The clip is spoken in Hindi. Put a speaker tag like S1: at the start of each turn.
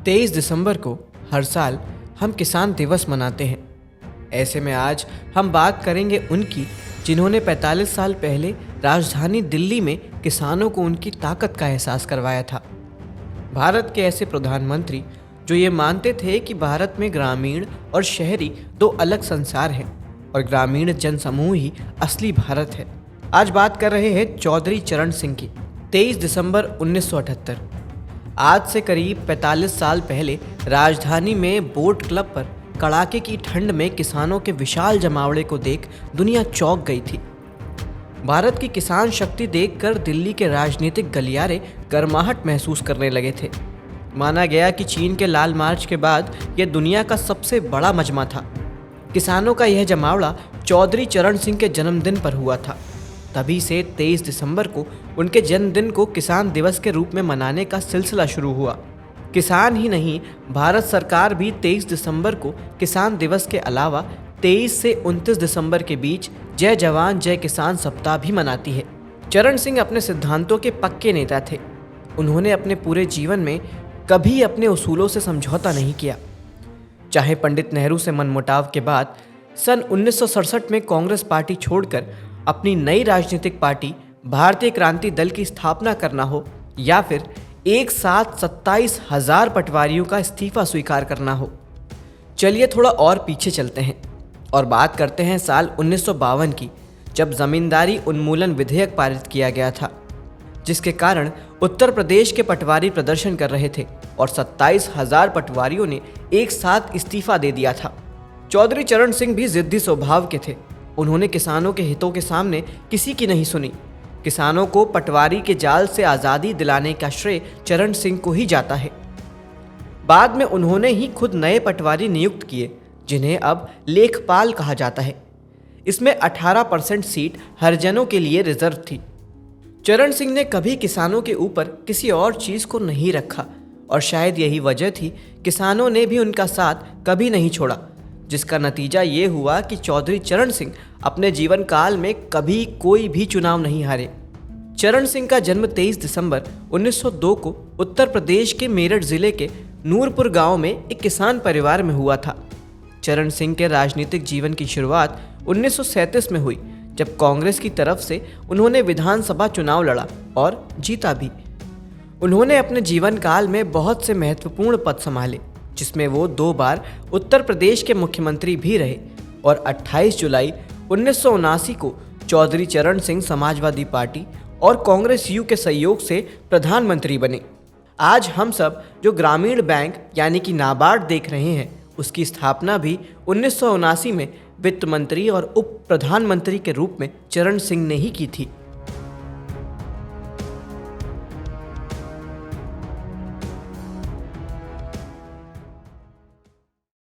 S1: 23 दिसंबर को हर साल हम किसान दिवस मनाते हैं। ऐसे में आज हम बात करेंगे उनकी जिन्होंने 45 साल पहले राजधानी दिल्ली में किसानों को उनकी ताकत का एहसास करवाया था। भारत के ऐसे प्रधानमंत्री जो ये मानते थे कि भारत में ग्रामीण और शहरी दो अलग संसार हैं और ग्रामीण जनसमूह ही असली भारत है। आज बात कर रहे हैं चौधरी चरण सिंह की। 23 दिसंबर 1978 आज से करीब 45 साल पहले राजधानी में बोट क्लब पर कड़ाके की ठंड में किसानों के विशाल जमावड़े को देख दुनिया चौंक गई थी। भारत की किसान शक्ति देखकर दिल्ली के राजनीतिक गलियारे गर्माहट महसूस करने लगे थे। माना गया कि चीन के लाल मार्च के बाद यह दुनिया का सबसे बड़ा मजमा था। किसानों का यह जमावड़ा चौधरी चरण सिंह के जन्मदिन पर हुआ था। तभी से 23 दिसंबर को उनके जन्मदिन को किसान दिवस के रूप में मनाने का सिलसिला शुरू हुआ। किसान ही नहीं, भारत सरकार भी 23 दिसंबर को किसान दिवस के अलावा 23 से 29 दिसंबर के बीच जय जवान जय किसान सप्ताह भी मनाती है। चरण सिंह अपने सिद्धांतों के पक्के नेता थे। उन्होंने अपने पूरे जीवन में कभी अपने उसूलों से समझौता नहीं किया। चाहे पंडित नेहरू से मनमुटाव के बाद सन 1967 में कांग्रेस पार्टी छोड़कर अपनी नई राजनीतिक पार्टी भारतीय क्रांति दल की स्थापना करना हो या फिर एक साथ 27,000 पटवारियों का इस्तीफा स्वीकार करना हो। चलिए थोड़ा और पीछे चलते हैं और बात करते हैं साल 1952 की, जब जमींदारी उन्मूलन विधेयक पारित किया गया था, जिसके कारण उत्तर प्रदेश के पटवारी प्रदर्शन कर रहे थे और 27,000 पटवारियों ने एक साथ इस्तीफा दे दिया था। चौधरी चरण सिंह भी जिद्दी स्वभाव के थे। उन्होंने किसानों के हितों के सामने किसी की नहीं सुनी। किसानों को पटवारी के जाल से आज़ादी दिलाने का श्रेय चरण सिंह को ही जाता है। बाद में उन्होंने ही खुद नए पटवारी नियुक्त किए, जिन्हें अब लेखपाल कहा जाता है। इसमें 18% सीट हरिजनों के लिए रिजर्व थी। चरण सिंह ने कभी किसानों के ऊपर किसी और चीज़ को नहीं रखा और शायद यही वजह थी किसानों ने भी उनका साथ कभी नहीं छोड़ा, जिसका नतीजा ये हुआ कि चौधरी चरण सिंह अपने जीवन काल में कभी कोई भी चुनाव नहीं हारे। चरण सिंह का जन्म 23 दिसंबर 1902 को उत्तर प्रदेश के मेरठ जिले के नूरपुर गांव में एक किसान परिवार में हुआ था। चरण सिंह के राजनीतिक जीवन की शुरुआत 1937 में हुई, जब कांग्रेस की तरफ से उन्होंने विधानसभा चुनाव लड़ा और जीता भी। उन्होंने अपने जीवन काल में बहुत से महत्वपूर्ण पद संभाले, जिसमें वो 2 बार उत्तर प्रदेश के मुख्यमंत्री भी रहे और 28 जुलाई 1979 को चौधरी चरण सिंह समाजवादी पार्टी और कांग्रेस यू के सहयोग से प्रधानमंत्री बने। आज हम सब जो ग्रामीण बैंक यानी कि नाबार्ड देख रहे हैं, उसकी स्थापना भी 1979 में वित्त मंत्री और उप प्रधानमंत्री के रूप में चरण सिंह ने ही की थी।